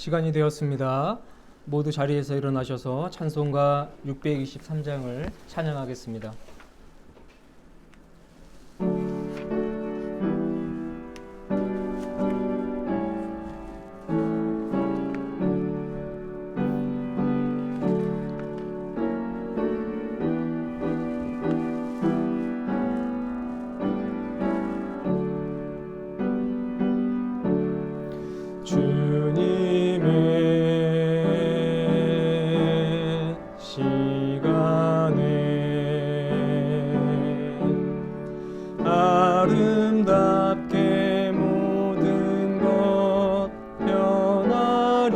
시간이 되었습니다. 모두 자리에서 일어나셔서 찬송가 623장을 찬양하겠습니다. 주님의 시간에 아름답게 모든 것 변하리.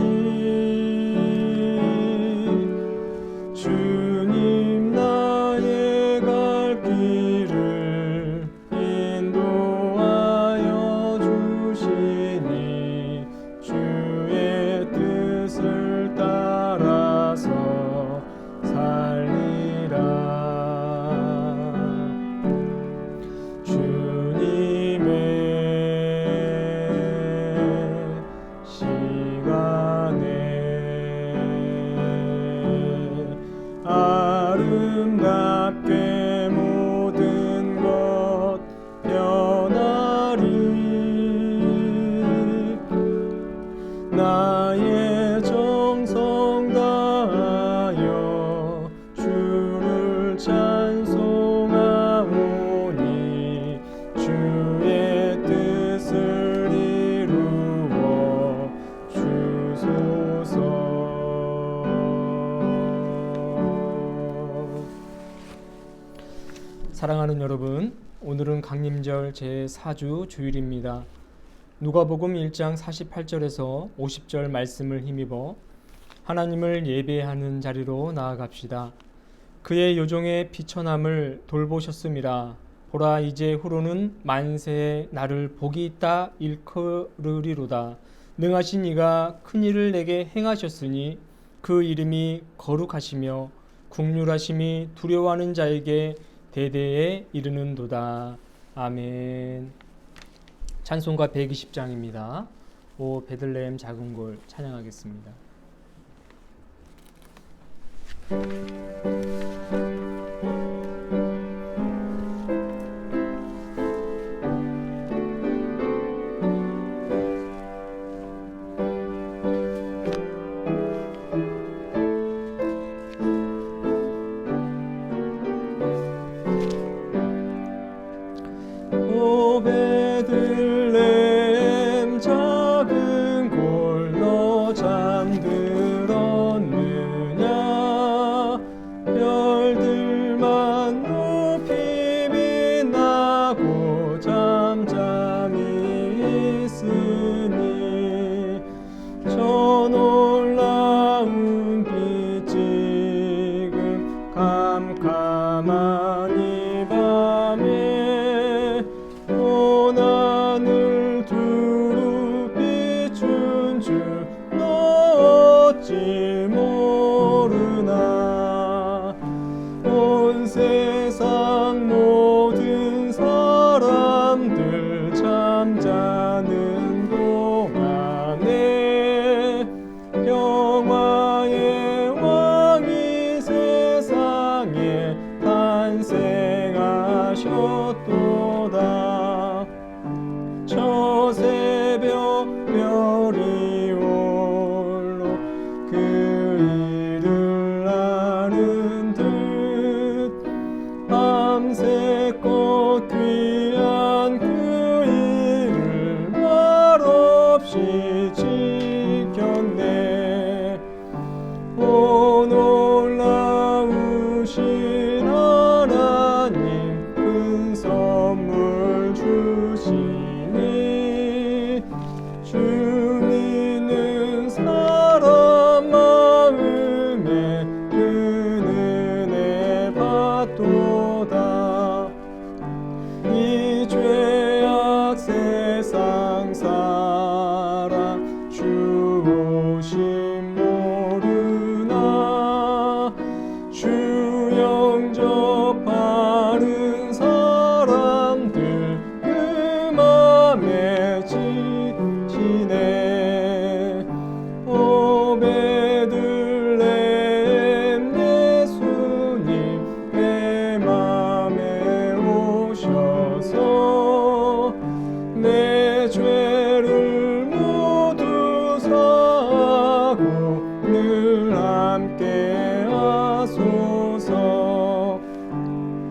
주님 나의 갈 길을 인도하여 주시니 주의 뜻을 따라서 살리라. 주님의 시간에 아름답게 모든 것 변하리. 나의 정성 다하여 주를 찬송하오니 주의 뜻을 이루어 주소서. 사랑하는 여러분, 오늘은 강림절 제4주 주일입니다. 누가복음 1장 48절에서 50절 말씀을 힘입어 하나님을 예배하는 자리로 나아갑시다. 그의 요종의 비천함을 돌보셨음이라. 보라, 이제 후로는 만세에 나를 복이 있다 일컬으리로다. 능하신 이가 큰 일을 내게 행하셨으니 그 이름이 거룩하시며 국률하심이 두려워하는 자에게 대대에 이르는도다. 아멘. 찬송가 120장입니다. 오 베들레헴 작은 골 찬양하겠습니다. 오 베들레헴 작은 골 너 잠들었느냐. 별들만 높이 빛나고 잠잠히 있으니 저 놀라운 빛 지금 캄캄한 이 밤에 온 하늘 두루 비춘 주 너 어찌 모르나. 온 세상 모든 사람들 잠자는 동안에 평화의 왕이 세상에 탄생하셨도다. 저 새벽 별이 홀로 그 함께 하소서.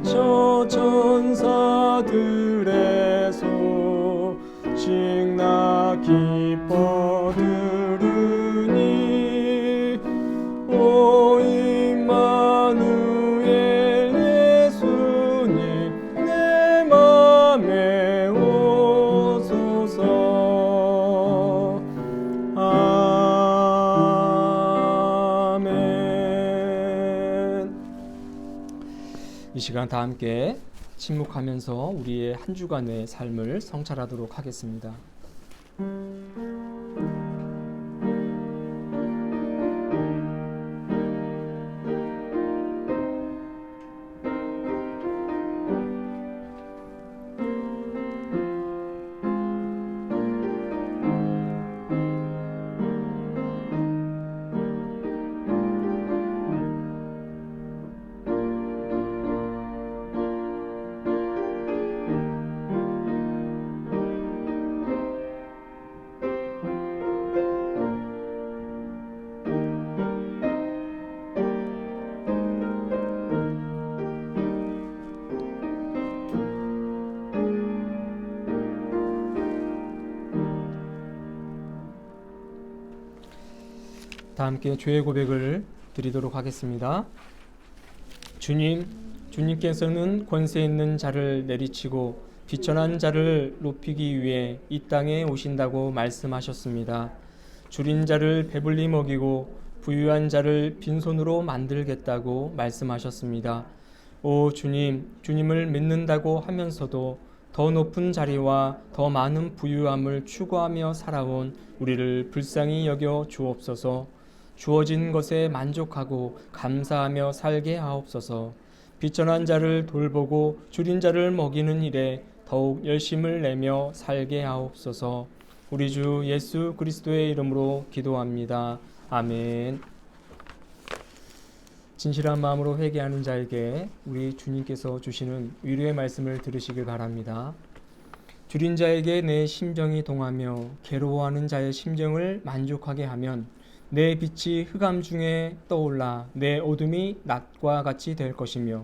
저 천사들의 소식 나 기뻐 들으니 오 임마누엘 예수님 내 맘에 오소서. 아멘. 이 시간 다 함께 침묵하면서 우리의 한 주간의 삶을 성찰하도록 하겠습니다. 다 함께 죄의 고백을 드리도록 하겠습니다. 주님께서는 권세 있는 자를 내리치고 비천한 자를 높이기 위해 이 땅에 오신다고 말씀하셨습니다. 줄인 자를 배불리 먹이고 부유한 자를 빈손으로 만들겠다고 말씀하셨습니다. 오 주님을 믿는다고 하면서도 더 높은 자리와 더 많은 부유함을 추구하며 살아온 우리를 불쌍히 여겨 주옵소서. 주어진 것에 만족하고 감사하며 살게 하옵소서. 비천한 자를 돌보고 줄인 자를 먹이는 일에 더욱 열심을 내며 살게 하옵소서. 우리 주 예수 그리스도의 이름으로 기도합니다. 아멘. 진실한 마음으로 회개하는 자에게 우리 주님께서 주시는 위로의 말씀을 들으시길 바랍니다. 줄인 자에게 내 심정이 동하며 괴로워하는 자의 심정을 만족하게 하면 내 빛이 흑암 중에 떠올라 내 어둠이 낮과 같이 될 것이며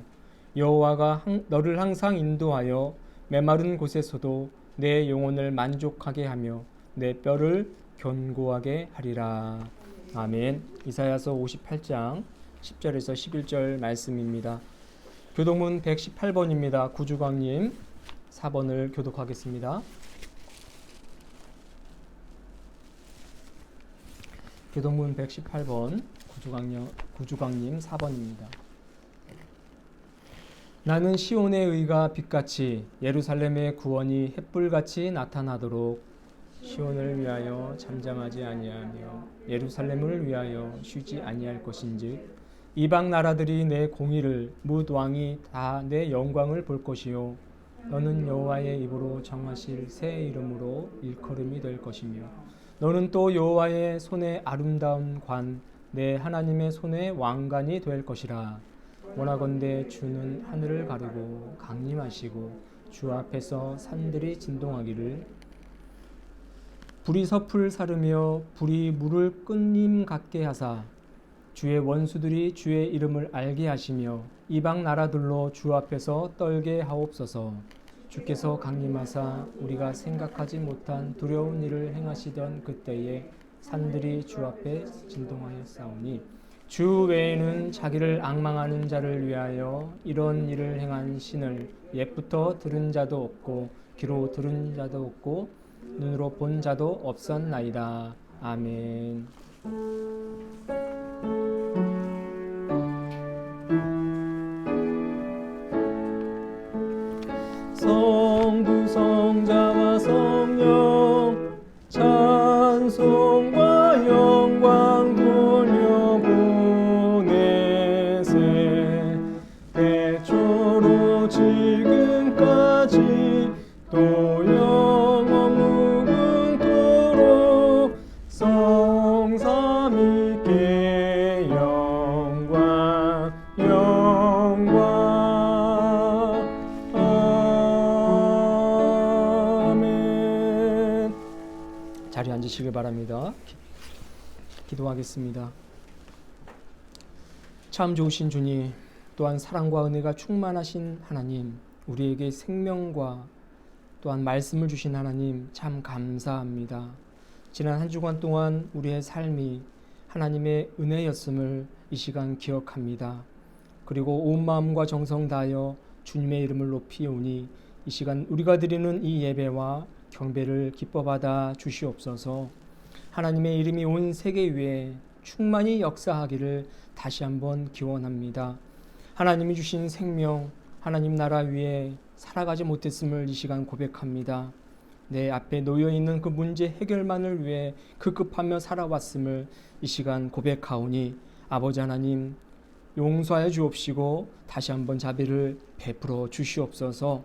여호와가 너를 항상 인도하여 메마른 곳에서도 내 영혼을 만족하게 하며 내 뼈를 견고하게 하리라. 아멘. 이사야서 58장 10절에서 11절 말씀입니다. 교독문 118번입니다. 구주광님 4번을 교독하겠습니다. 교독문 118번 구주광님 4번입니다. 나는 시온의 의가 빛같이 예루살렘의 구원이 햇불같이 나타나도록 시온을 위하여 잠잠하지 아니하며 예루살렘을 위하여 쉬지 아니할 것인즉 이방 나라들이 내 공의를 뭇 왕이 다 내 영광을 볼 것이요 너는 여호와의 입으로 정하실 새 이름으로 일컬음이 될 것이며 너는 또 여호와의 손의 아름다운 관 내 하나님의 손의 왕관이 될 것이라. 원하건대 주는 하늘을 가르고 강림하시고 주 앞에서 산들이 진동하기를 불이 섭을 사르며 불이 물을 끓림 같게 하사 주의 원수들이 주의 이름을 알게 하시며 이방 나라들로 주 앞에서 떨게 하옵소서. 주께서 강림하사 우리가 생각하지 못한 두려운 일을 행하시던 그때에 산들이 주 앞에 진동하였사오니 주 외에는 자기를 앙망하는 자를 위하여 이런 일을 행한 신을 옛부터 들은 자도 없고 귀로 들은 자도 없고 눈으로 본 자도 없었나이다. 아멘. 성부 성자와 성령 찬송과 영광 돌려보내세 태초로 지금까지 또 영원 무궁토록 성삼위께 영광 아멘. 자리에 앉으시길 바랍니다. 기도하겠습니다. 참 좋으신 주님, 또한 사랑과 은혜가 충만하신 하나님, 우리에게 생명과 또한 말씀을 주신 하나님 참 감사합니다. 지난 한 주간 동안 우리의 삶이 하나님의 은혜였음을 이 시간 기억합니다. 그리고 온 마음과 정성 다하여 주님의 이름을 높이오니 이 시간 우리가 드리는 이 예배와 경배를 기뻐받아 주시옵소서. 하나님의 이름이 온 세계 위에 충만히 역사하기를 다시 한번 기원합니다. 하나님이 주신 생명, 하나님 나라 위에 살아가지 못했음을 이 시간 고백합니다. 내 앞에 놓여있는 그 문제 해결만을 위해 급급하며 살아왔음을 이 시간 고백하오니 아버지 하나님 용서하여 주옵시고 다시 한번 자비를 베풀어 주시옵소서.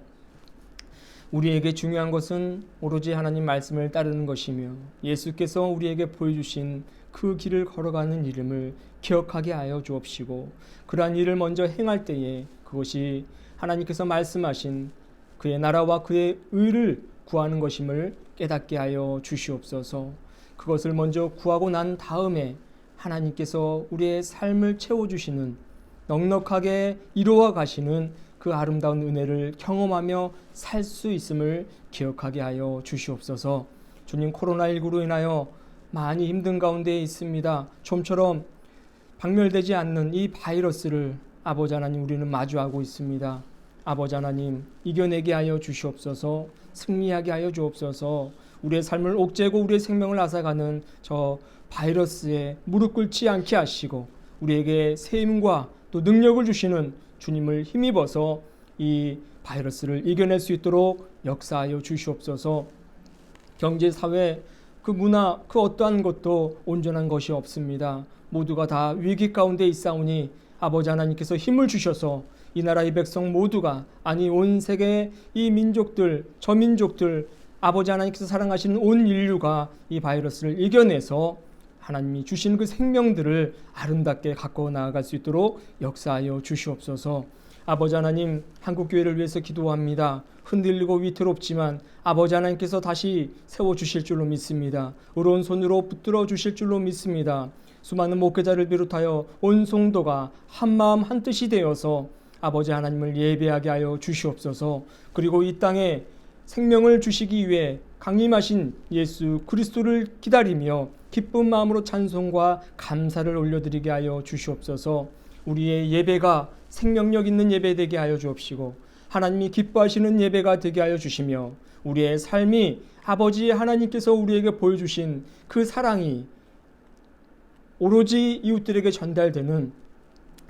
우리에게 중요한 것은 오로지 하나님 말씀을 따르는 것이며 예수께서 우리에게 보여주신 그 길을 걸어가는 이름을 기억하게 하여 주옵시고 그러한 일을 먼저 행할 때에 그것이 하나님께서 말씀하신 그의 나라와 그의 의를 구하는 것임을 깨닫게 하여 주시옵소서. 그것을 먼저 구하고 난 다음에 하나님께서 우리의 삶을 채워주시는 넉넉하게 이루어 가시는 그 아름다운 은혜를 경험하며 살 수 있음을 기억하게 하여 주시옵소서. 주님, 코로나19로 인하여 많이 힘든 가운데 있습니다. 좀처럼 박멸되지 않는 이 바이러스를 아버지 하나님 우리는 마주하고 있습니다. 아버지 하나님 이겨내게 하여 주시옵소서. 승리하게 하여 주옵소서. 우리의 삶을 옥죄고 우리의 생명을 앗아가는 저 바이러스에 무릎 꿇지 않게 하시고 우리에게 새 힘과 또 능력을 주시는 주님을 힘입어서 이 바이러스를 이겨낼 수 있도록 역사하여 주시옵소서. 경제, 사회, 그 문화, 그 어떠한 것도 온전한 것이 없습니다. 모두가 다 위기 가운데 있사오니 아버지 하나님께서 힘을 주셔서 이 나라의 백성 모두가, 아니 온 세계의 이 민족들, 저민족들, 아버지 하나님께서 사랑하시는 온 인류가 이 바이러스를 이겨내서 하나님이 주신 그 생명들을 아름답게 갖고 나아갈 수 있도록 역사하여 주시옵소서. 아버지 하나님, 한국교회를 위해서 기도합니다. 흔들리고 위태롭지만 아버지 하나님께서 다시 세워주실 줄로 믿습니다. 의로운 손으로 붙들어 주실 줄로 믿습니다. 수많은 목회자를 비롯하여 온 성도가 한마음 한뜻이 되어서 아버지 하나님을 예배하게 하여 주시옵소서. 그리고 이 땅에 생명을 주시기 위해 강림하신 예수 그리스도를 기다리며 기쁜 마음으로 찬송과 감사를 올려드리게 하여 주시옵소서. 우리의 예배가 생명력 있는 예배 되게 하여 주옵시고 하나님이 기뻐하시는 예배가 되게 하여 주시며 우리의 삶이 아버지 하나님께서 우리에게 보여주신 그 사랑이 오로지 이웃들에게 전달되는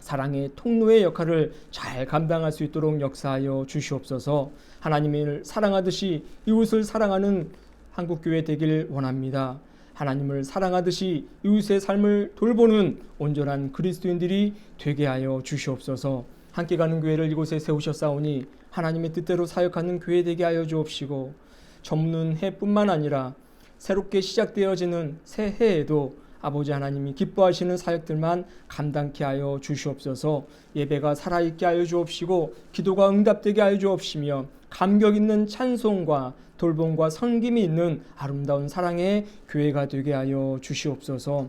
사랑의 통로의 역할을 잘 감당할 수 있도록 역사하여 주시옵소서. 하나님을 사랑하듯이 이웃을 사랑하는 한국교회 되길 원합니다. 하나님을 사랑하듯이 이웃의 삶을 돌보는 온전한 그리스도인들이 되게 하여 주시옵소서. 함께 가는 교회를 이곳에 세우셨사오니 하나님의 뜻대로 사역하는 교회 되게 하여 주옵시고 접는 해뿐만 아니라 새롭게 시작되어지는 새 해에도 아버지 하나님이 기뻐하시는 사역들만 감당케 하여 주시옵소서. 예배가 살아있게 하여 주옵시고 기도가 응답되게 하여 주옵시며 감격 있는 찬송과 돌봄과 섬김이 있는 아름다운 사랑의 교회가 되게 하여 주시옵소서.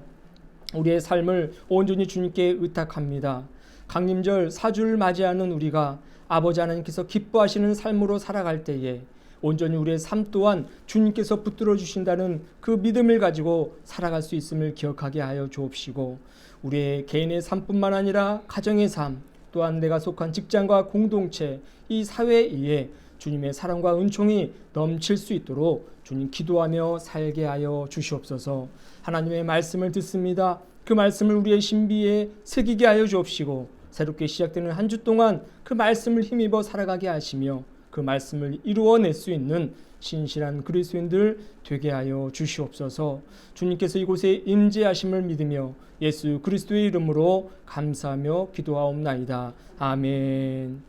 우리의 삶을 온전히 주님께 의탁합니다. 강림절 4주를 맞이하는 우리가 아버지 하나님께서 기뻐하시는 삶으로 살아갈 때에 온전히 우리의 삶 또한 주님께서 붙들어 주신다는 그 믿음을 가지고 살아갈 수 있음을 기억하게 하여 주옵시고 우리의 개인의 삶뿐만 아니라 가정의 삶 또한 내가 속한 직장과 공동체 이 사회에 주님의 사랑과 은총이 넘칠 수 있도록 주님 기도하며 살게 하여 주시옵소서. 하나님의 말씀을 듣습니다. 그 말씀을 우리의 신비에 새기게 하여 주옵시고 새롭게 시작되는 한 주 동안 그 말씀을 힘입어 살아가게 하시며 그 말씀을 이루어낼 수 있는 신실한 그리스도인들 되게 하여 주시옵소서. 주님께서 이곳에 임재하심을 믿으며 예수 그리스도의 이름으로 감사하며 기도하옵나이다. 아멘.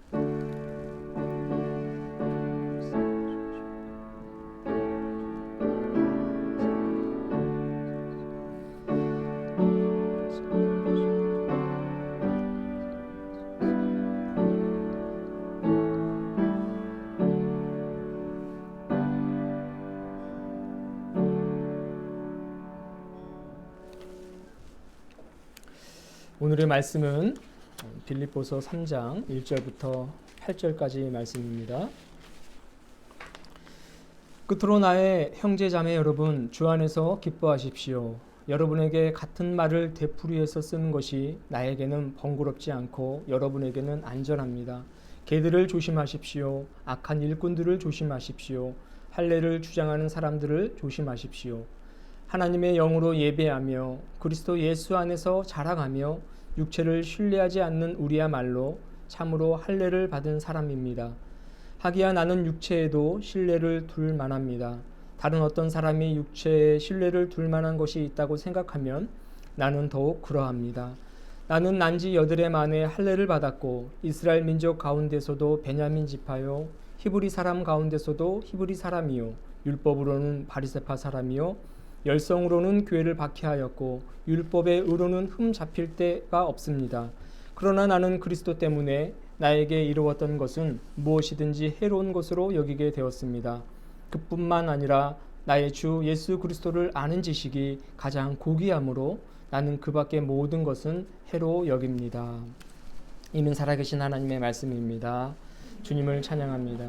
오늘의 말씀은 빌립보서 3장 1절부터 8절까지 말씀입니다. 끝으로 나의 형제 자매 여러분, 주 안에서 기뻐하십시오. 여러분에게 같은 말을 되풀이해서 쓰는 것이 나에게는 번거롭지 않고 여러분에게는 안전합니다. 개들을 조심하십시오. 악한 일꾼들을 조심하십시오. 할례를 주장하는 사람들을 조심하십시오. 하나님의 영으로 예배하며 그리스도 예수 안에서 자랑하며 육체를 신뢰하지 않는 우리야말로 참으로 할례를 받은 사람입니다. 하기야 나는 육체에도 신뢰를 둘 만합니다. 다른 어떤 사람이 육체에 신뢰를 둘 만한 것이 있다고 생각하면 나는 더욱 그러합니다. 나는 난지 8해 만에 할례를 받았고 이스라엘 민족 가운데서도 베냐민 지파요 히브리 사람 가운데서도 히브리 사람이요 율법으로는 바리새파 사람이요 열성으로는 교회를 박해하였고 율법의 의로는 흠 잡힐 때가 없습니다. 그러나 나는 그리스도 때문에 나에게 이루었던 것은 무엇이든지 해로운 것으로 여기게 되었습니다. 그뿐만 아니라 나의 주 예수 그리스도를 아는 지식이 가장 고귀하므로 나는 그 밖의 모든 것은 해로 여깁니다. 이는 살아계신 하나님의 말씀입니다. 주님을 찬양합니다.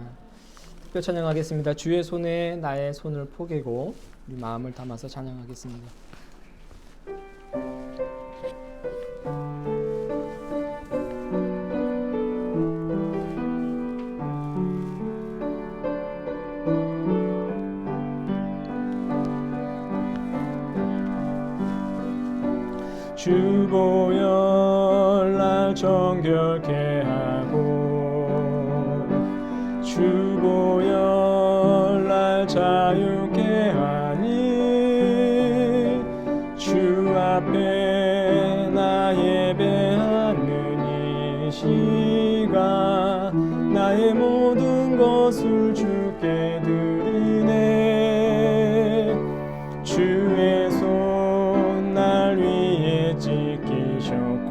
특별 찬양하겠습니다. 주의 손에 나의 손을 포개고 우리 마음을 담아서 찬양하겠습니다. 주 보혈 날 정결케 하고 주 보혈 날 자유케 하니 주 앞에 나 예배하는 이 시간 나의 모든 것을 주께 드리네. 주의 손 날 위에 지키셨고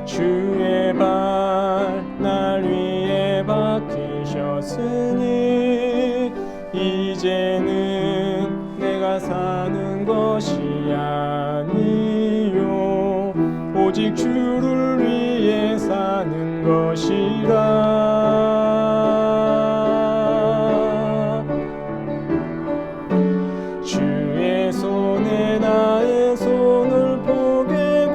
주의 발 날 위에 박히셨으니 이제는 내가 사는 것이 아니요 오직 주를 위해 사는 것이라. 주의 손에 나의 손을 포개고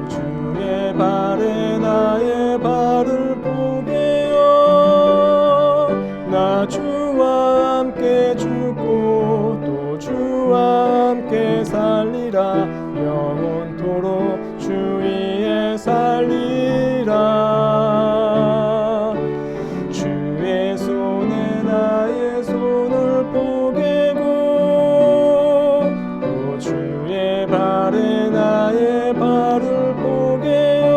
주의 발에 나의 발을 포개어 나 주와 함께 죽고 또 주와 함께 살리라. 영원토록 주 위에 살리라. 주의 손에 나의 손을 포개고 또 주의 발에 나의 발을 포개어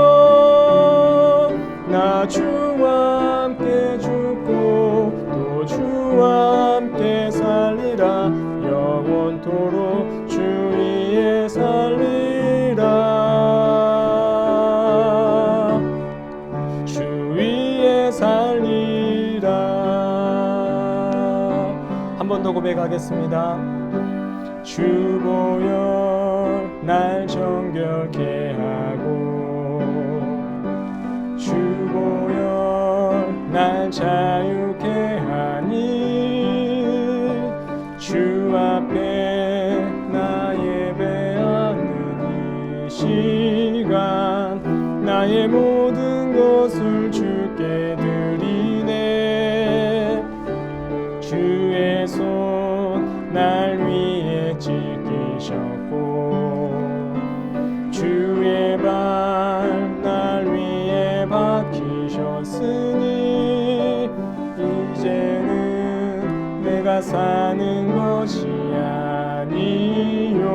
나 주와 함께 죽고 또 주와 함께 살리라. 영원토록 주 위에 살리라. 주 위에 살리라. 한 번 더 고백하겠습니다. 주 보혈 날 정결케 하고 주 보혈 날 자유케 하니 주 앞에 나 예배하는 이 시간 나의 모든 것을 주께 드리네. 주의 손 날 위에 지키셨고 주의 발 날 위에 박히셨으니 이제는 내가 사는 것이 아니요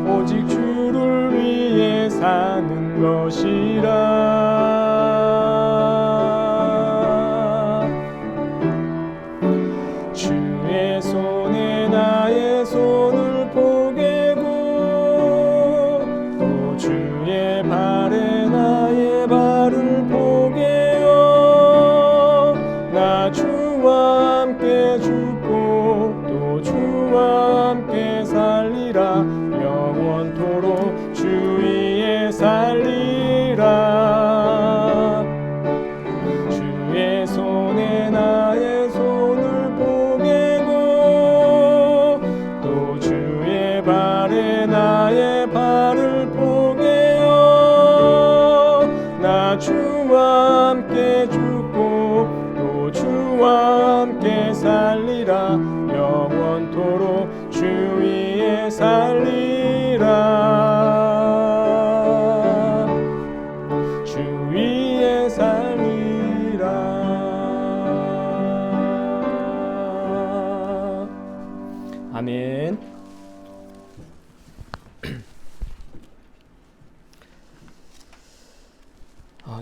오직 주를 위해 사는 것이라. 주의 손에 나의 손을 포개고 또 주의 발에 나의 발을 포개어 나 주와 함께 죽고 또 주와 함께 살리라. 영원토록 주 아래 나의 발을 포개어 나 주와 함께 죽고 또 주와 함께 살리라 영원토록 주 위에 살리라 주 위에 살리라. 아멘.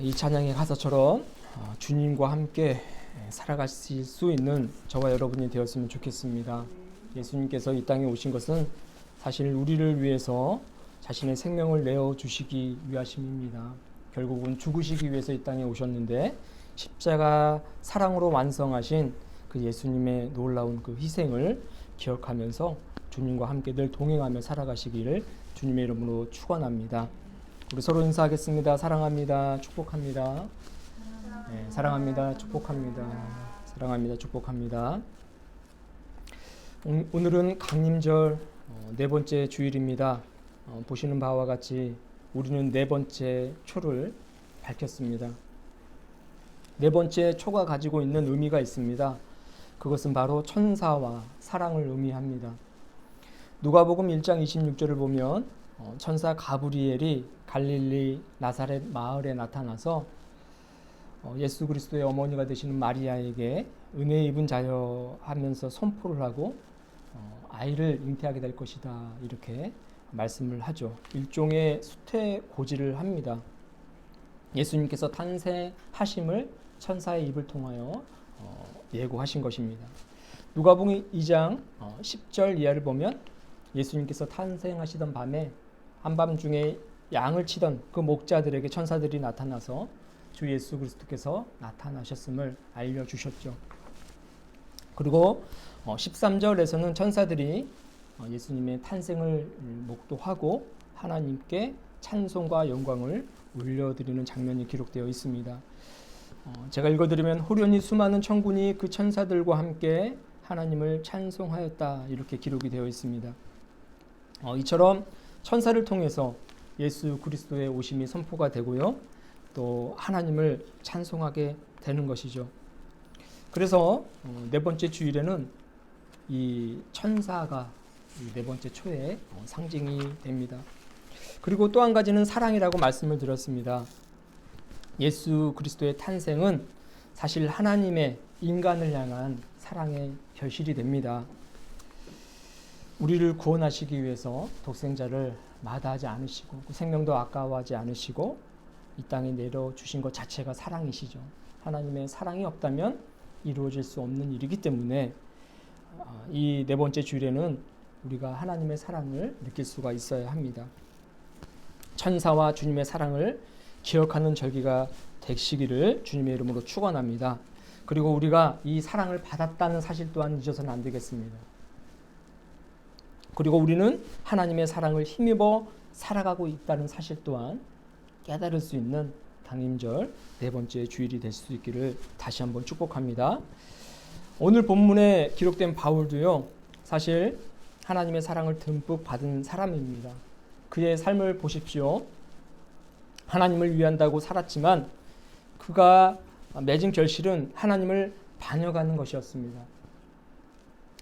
이 찬양의 가사처럼 주님과 함께 살아가실 수 있는 저와 여러분이 되었으면 좋겠습니다. 예수님께서 이 땅에 오신 것은 사실 우리를 위해서 자신의 생명을 내어주시기 위하심입니다. 결국은 죽으시기 위해서 이 땅에 오셨는데 십자가 사랑으로 완성하신 그 예수님의 놀라운 그 희생을 기억하면서 주님과 함께 늘 동행하며 살아가시기를 주님의 이름으로 축원합니다. 우리 서로 인사하겠습니다. 사랑합니다. 축복합니다. 네, 사랑합니다. 축복합니다. 사랑합니다. 축복합니다. 오늘은 강림절 네 번째 주일입니다. 보시는 바와 같이 우리는 네 번째 초를 밝혔습니다. 네 번째 초가 가지고 있는 의미가 있습니다. 그것은 바로 천사와 사랑을 의미합니다. 누가복음 1장 26절을 보면 천사 가브리엘이 갈릴리 나사렛 마을에 나타나서 예수 그리스도의 어머니가 되시는 마리아에게 은혜 입은 자여 하면서 선포를 하고 아이를 잉태하게 될 것이다 이렇게 말씀을 하죠. 일종의 수태고지를 합니다. 예수님께서 탄생하심을 천사의 입을 통하여 예고하신 것입니다. 누가복음 2장 10절 이하를 보면 예수님께서 탄생하시던 밤에 한밤중에 양을 치던 그 목자들에게 천사들이 나타나서 주 예수 그리스도께서 나타나셨음을 알려주셨죠. 그리고 13절에서는 천사들이 예수님의 탄생을 목도하고 하나님께 찬송과 영광을 올려드리는 장면이 기록되어 있습니다. 제가 읽어드리면 호련히 수많은 천군이 그 천사들과 함께 하나님을 찬송하였다 이렇게 기록이 되어 있습니다. 이처럼 천사를 통해서 예수 그리스도의 오심이 선포가 되고요. 또 하나님을 찬송하게 되는 것이죠. 그래서 네 번째 주일에는 이 천사가 이 네 번째 초의 상징이 됩니다. 그리고 또 한 가지는 사랑이라고 말씀을 드렸습니다. 예수 그리스도의 탄생은 사실 하나님의 인간을 향한 사랑의 결실이 됩니다. 우리를 구원하시기 위해서 독생자를 마다하지 않으시고 그 생명도 아까워하지 않으시고 이 땅에 내려주신 것 자체가 사랑이시죠. 하나님의 사랑이 없다면 이루어질 수 없는 일이기 때문에 이 네 번째 주일에는 우리가 하나님의 사랑을 느낄 수가 있어야 합니다. 천사와 주님의 사랑을 기억하는 절기가 되시기를 주님의 이름으로 축원합니다. 그리고 우리가 이 사랑을 받았다는 사실 또한 잊어서는 안 되겠습니다. 그리고 우리는 하나님의 사랑을 힘입어 살아가고 있다는 사실 또한 깨달을 수 있는 강림절 네 번째 주일이 될 수 있기를 다시 한번 축복합니다. 오늘 본문에 기록된 바울도요, 사실 하나님의 사랑을 듬뿍 받은 사람입니다. 그의 삶을 보십시오. 하나님을 위한다고 살았지만 그가 맺은 결실은 하나님을 반역하는 것이었습니다.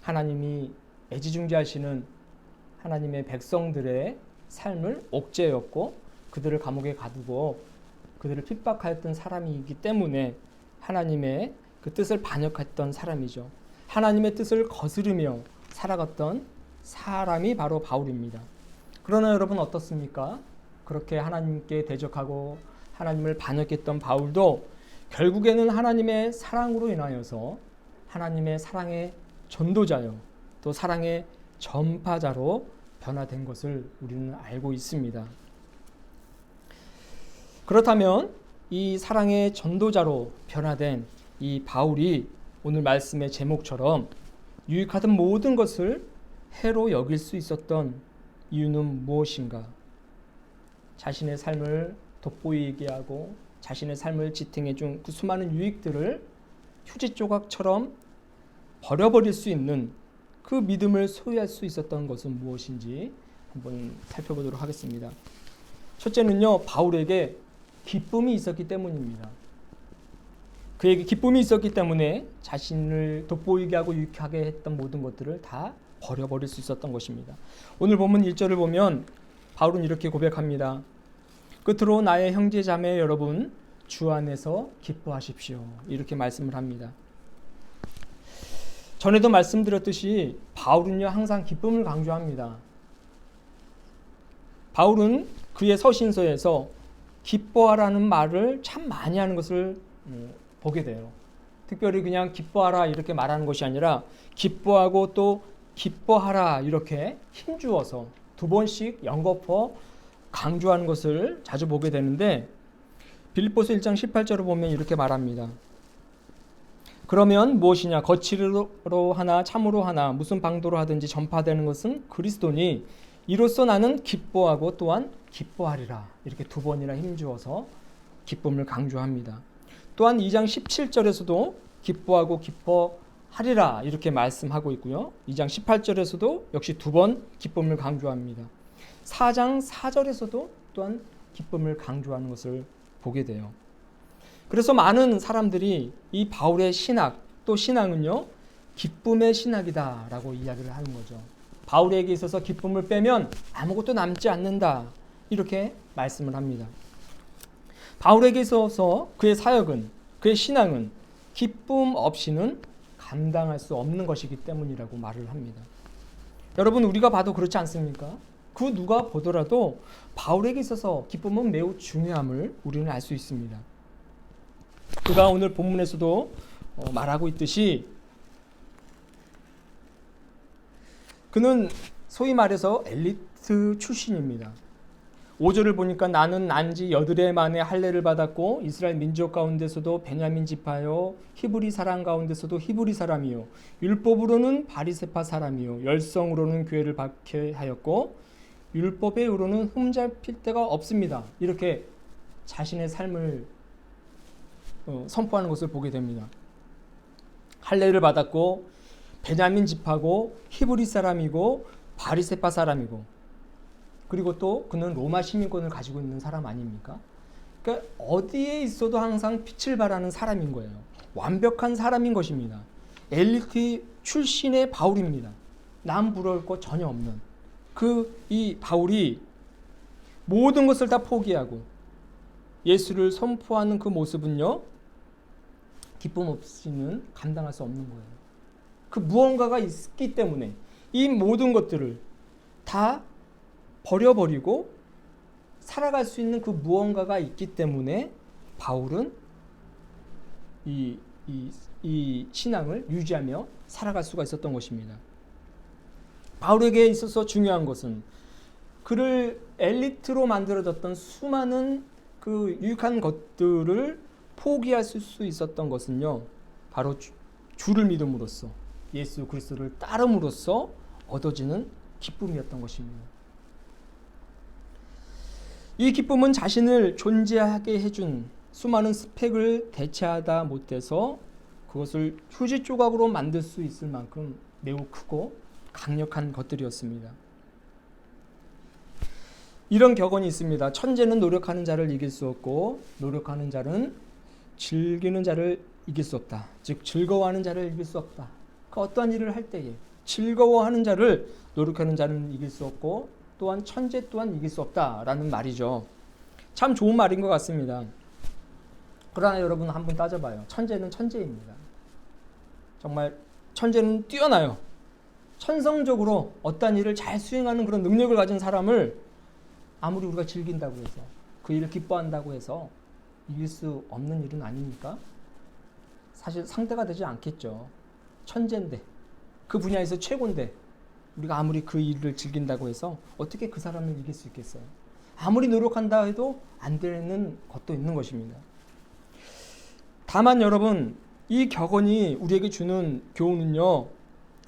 하나님이 애지중지하시는 하나님의 백성들의 삶을 옥죄였고 그들을 감옥에 가두고 그들을 핍박하였던 사람이기 때문에 하나님의 그 뜻을 반역했던 사람이죠. 하나님의 뜻을 거스르며 살아갔던 사람이 바로 바울입니다. 그러나 여러분 어떻습니까? 그렇게 하나님께 대적하고 하나님을 반역했던 바울도 결국에는 하나님의 사랑으로 인하여서 하나님의 사랑의 전도자요, 또 사랑의 전파자로 변화된 것을 우리는 알고 있습니다. 그렇다면 이 사랑의 전도자로 변화된 이 바울이 오늘 말씀의 제목처럼 유익하던 모든 것을 해로 여길 수 있었던 이유는 무엇인가? 자신의 삶을 돋보이게 하고 자신의 삶을 지탱해 준 그 수많은 유익들을 휴지 조각처럼 버려버릴 수 있는 그 믿음을 소유할 수 있었던 것은 무엇인지 한번 살펴보도록 하겠습니다. 첫째는요, 바울에게 기쁨이 있었기 때문입니다. 그에게 기쁨이 있었기 때문에 자신을 돋보이게 하고 유익하게 했던 모든 것들을 다 버려버릴 수 있었던 것입니다. 오늘 본문 1절을 보면 바울은 이렇게 고백합니다. 끝으로 나의 형제 자매 여러분, 주 안에서 기뻐하십시오. 이렇게 말씀을 합니다. 전에도 말씀드렸듯이 바울은요, 항상 기쁨을 강조합니다. 바울은 그의 서신서에서 기뻐하라는 말을 참 많이 하는 것을 보게 돼요. 특별히 그냥 기뻐하라 이렇게 말하는 것이 아니라 기뻐하고 또 기뻐하라 이렇게 힘주어서 두 번씩 연거푸어 강조하는 것을 자주 보게 되는데, 빌립보서 1장 18절을 보면 이렇게 말합니다. 그러면 무엇이냐, 거칠로 하나 참으로 하나 무슨 방도로 하든지 전파되는 것은 그리스도니 이로써 나는 기뻐하고 또한 기뻐하리라. 이렇게 두 번이나 힘주어서 기쁨을 강조합니다. 또한 2장 17절에서도 기뻐하고 기뻐하리라 이렇게 말씀하고 있고요. 2장 18절에서도 역시 두 번 기쁨을 강조합니다. 4장 4절에서도 또한 기쁨을 강조하는 것을 보게 돼요. 그래서 많은 사람들이 이 바울의 신학, 또 신앙은요, 기쁨의 신학이다 라고 이야기를 하는 거죠. 바울에게 있어서 기쁨을 빼면 아무것도 남지 않는다 이렇게 말씀을 합니다. 바울에게 있어서 그의 사역은, 그의 신앙은 기쁨 없이는 감당할 수 없는 것이기 때문이라고 말을 합니다. 여러분, 우리가 봐도 그렇지 않습니까? 그 누가 보더라도 바울에게 있어서 기쁨은 매우 중요함을 우리는 알 수 있습니다. 그가 오늘 본문에서도 말하고 있듯이 그는 소위 말해서 엘리트 출신입니다. 5절을 보니까 나는 난지 8해 만에 할례를 받았고 이스라엘 민족 가운데서도 베냐민 지파요 히브리 사람 가운데서도 히브리 사람이요 율법으로는 바리새파 사람이요 열성으로는 교회를 박해하였고 율법에 의로는 흠잡힐 데가 없습니다. 이렇게 자신의 삶을 선포하는 것을 보게 됩니다. 할례를 받았고 베냐민 지파고 히브리 사람이고 바리새파 사람이고, 그리고 또 그는 로마 시민권을 가지고 있는 사람 아닙니까? 그러니까 어디에 있어도 항상 빛을 발하는 사람인 거예요. 완벽한 사람인 것입니다. 엘리트 출신의 바울입니다. 남 부러울 것 전혀 없는 이 바울이 모든 것을 다 포기하고 예수를 선포하는 그 모습은요, 기쁨 없이는 감당할 수 없는 거예요. 그 무언가가 있기 때문에 이 모든 것들을 다 버려버리고 살아갈 수 있는 그 무언가가 있기 때문에 바울은 이 신앙을 유지하며 살아갈 수가 있었던 것입니다. 바울에게 있어서 중요한 것은 그를 엘리트로 만들어졌던 수많은 그 유익한 것들을 포기할 수 있었던 것은요, 바로 주를 믿음으로써 예수 그리스도를 따름으로써 얻어지는 기쁨이었던 것입니다. 이 기쁨은 자신을 존재하게 해준 수많은 스펙을 대체하다 못해서 그것을 휴지 조각으로 만들 수 있을 만큼 매우 크고 강력한 것들이었습니다. 이런 격언이 있습니다. 천재는 노력하는 자를 이길 수 없고 노력하는 자는 즐기는 자를 이길 수 없다. 즉 즐거워하는 자를 이길 수 없다. 그 어떠한 일을 할 때에 즐거워하는 자를 노력하는 자는 이길 수 없고 또한 천재 또한 이길 수 없다라는 말이죠. 참 좋은 말인 것 같습니다. 그러나 여러분 한번 따져봐요. 천재는 천재입니다. 정말 천재는 뛰어나요. 천성적으로 어떠한 일을 잘 수행하는 그런 능력을 가진 사람을 아무리 우리가 즐긴다고 해서 그 일을 기뻐한다고 해서 이길 수 없는 일은 아닙니까? 사실 상대가 되지 않겠죠. 천재인데 그 분야에서 최고인데 우리가 아무리 그 일을 즐긴다고 해서 어떻게 그 사람을 이길 수 있겠어요? 아무리 노력한다 해도 안 되는 것도 있는 것입니다. 다만 여러분, 이 격언이 우리에게 주는 교훈은요,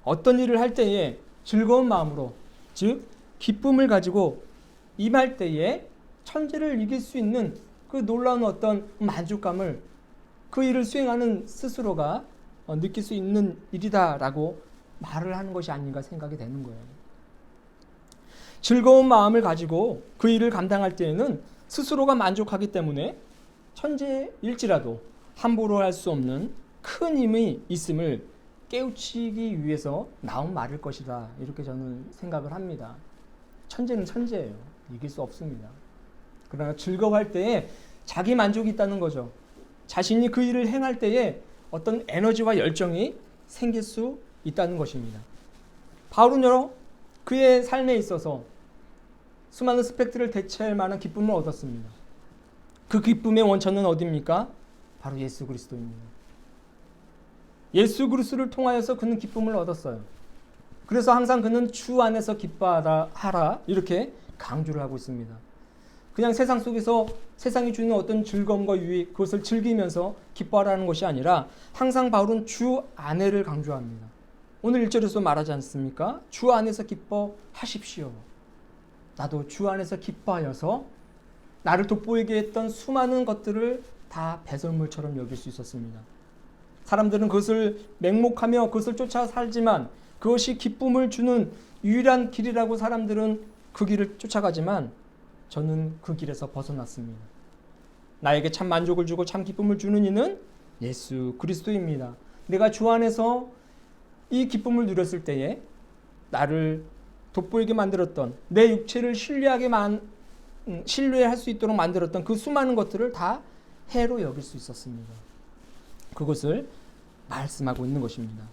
어떤 일을 할 때에 즐거운 마음으로, 즉 기쁨을 가지고 임할 때에 천재를 이길 수 있는 그 놀라운 어떤 만족감을 그 일을 수행하는 스스로가 느낄 수 있는 일이다라고 말을 하는 것이 아닌가 생각이 되는 거예요. 즐거운 마음을 가지고 그 일을 감당할 때에는 스스로가 만족하기 때문에 천재일지라도 함부로 할 수 없는 큰 힘이 있음을 깨우치기 위해서 나온 말일 것이다. 이렇게 저는 생각을 합니다. 천재는 천재예요. 이길 수 없습니다. 그러나 즐거워할 때에 자기 만족이 있다는 거죠. 자신이 그 일을 행할 때에 어떤 에너지와 열정이 생길 수 있다는 것입니다. 바울은요, 그의 삶에 있어서 수많은 스펙들을 대체할 만한 기쁨을 얻었습니다. 그 기쁨의 원천은 어디입니까? 바로 예수 그리스도입니다. 예수 그리스도를 통하여서 그는 기쁨을 얻었어요. 그래서 항상 그는 주 안에서 기뻐하라 이렇게 강조를 하고 있습니다. 그냥 세상 속에서 세상이 주는 어떤 즐거움과 유익, 그것을 즐기면서 기뻐하라는 것이 아니라 항상 바울은 주 안에를 강조합니다. 오늘 1절에서 말하지 않습니까? 주 안에서 기뻐하십시오. 나도 주 안에서 기뻐하여서 나를 돋보이게 했던 수많은 것들을 다 배설물처럼 여길 수 있었습니다. 사람들은 그것을 맹목하며 그것을 쫓아 살지만 그것이 기쁨을 주는 유일한 길이라고 사람들은 그 길을 쫓아가지만 저는 그 길에서 벗어났습니다. 나에게 참 만족을 주고 참 기쁨을 주는 이는 예수 그리스도입니다. 내가 주 안에서 이 기쁨을 누렸을 때에 나를 돋보이게 만들었던 내 육체를 신뢰할 수 있도록 만들었던 그 수많은 것들을 다 해로 여길 수 있었습니다. 그것을 말씀하고 있는 것입니다.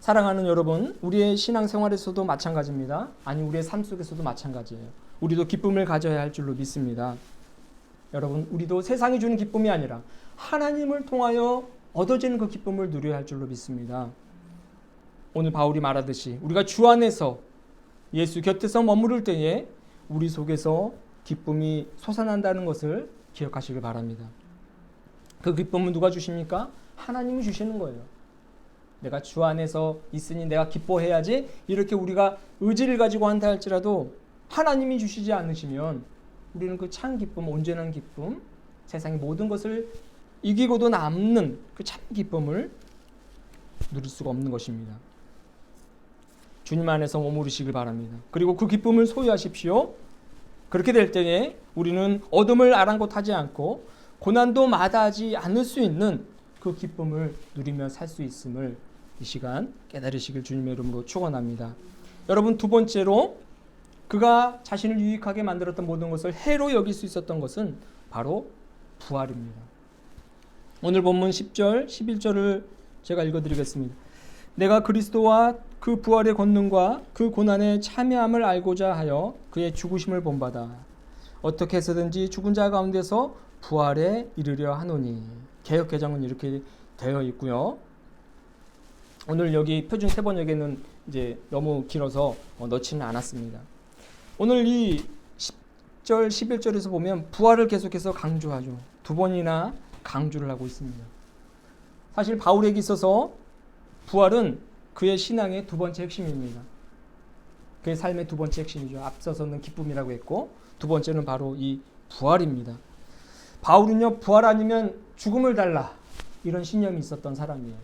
사랑하는 여러분, 우리의 신앙생활에서도 마찬가지입니다. 아니 우리의 삶 속에서도 마찬가지예요. 우리도 기쁨을 가져야 할 줄로 믿습니다. 여러분, 우리도 세상이 주는 기쁨이 아니라 하나님을 통하여 얻어지는 그 기쁨을 누려야 할 줄로 믿습니다. 오늘 바울이 말하듯이 우리가 주 안에서 예수 곁에서 머무를 때에 우리 속에서 기쁨이 솟아난다는 것을 기억하시길 바랍니다. 그 기쁨은 누가 주십니까? 하나님이 주시는 거예요. 내가 주 안에서 있으니 내가 기뻐해야지 이렇게 우리가 의지를 가지고 한다 할지라도 하나님이 주시지 않으시면 우리는 그 참 기쁨, 온전한 기쁨, 세상의 모든 것을 이기고도 남는 그 참 기쁨을 누릴 수가 없는 것입니다. 주님 안에서 머무르시길 바랍니다. 그리고 그 기쁨을 소유하십시오. 그렇게 될 때에 우리는 어둠을 아랑곳하지 않고 고난도 마다하지 않을 수 있는 그 기쁨을 누리며 살 수 있음을 이 시간 깨달으시길 주님의 이름으로 축원합니다. 여러분, 두 번째로 그가 자신을 유익하게 만들었던 모든 것을 해로 여길 수 있었던 것은 바로 부활입니다. 오늘 본문 10절, 11절을 제가 읽어드리겠습니다. 내가 그리스도와 그 부활의 권능과 그 고난의 참여함을 알고자 하여 그의 죽으심을 본받아 어떻게 해서든지 죽은 자 가운데서 부활에 이르려 하노니. 개역 개정은 이렇게 되어 있고요. 오늘 여기 표준 세번역에는 이제 너무 길어서 넣지는 않았습니다. 오늘 이 10절, 11절에서 보면 부활을 계속해서 강조하죠. 두 번이나 강조를 하고 있습니다. 사실 바울에게 있어서 부활은 그의 신앙의 두 번째 핵심입니다. 그의 삶의 두 번째 핵심이죠. 앞서서는 기쁨이라고 했고 두 번째는 바로 이 부활입니다. 바울은요, 부활 아니면 죽음을 달라 이런 신념이 있었던 사람이에요.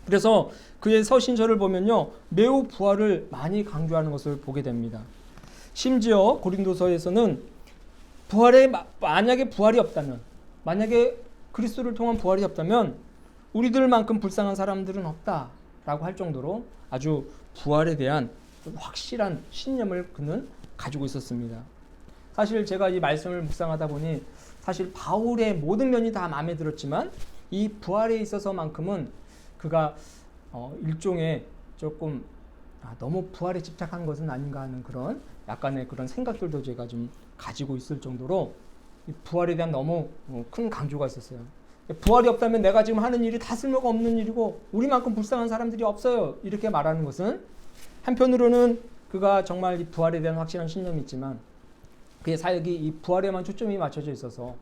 그래서 그의 서신서를 보면요, 매우 부활을 많이 강조하는 것을 보게 됩니다. 심지어 고린도서에서는 만약에 부활이 없다면, 만약에 그리스도를 통한 부활이 없다면 우리들만큼 불쌍한 사람들은 없다라고 할 정도로 아주 부활에 대한 확실한 신념을 그는 가지고 있었습니다. 사실 제가 이 말씀을 묵상하다 보니 사실 바울의 모든 면이 다 마음에 들었지만 이 부활에 있어서만큼은 그가 일종의 조금 너무 부활에 집착한 것은 아닌가 하는 그런 약간의 그런 생각들도 제가 좀 가지고 있을 정도로 이 부활에 대한 너무 큰 강조가 있었어요. 부활이 없다면 내가 지금 하는 일이 다 쓸모가 없는 일이고 우리만큼 불쌍한 사람들이 없어요. 이렇게 말하는 것은 한편으로는 그가 정말 이 부활에 대한 확실한 신념이 있지만 그의 사역이 이 부활에만 초점이 맞춰져 있어서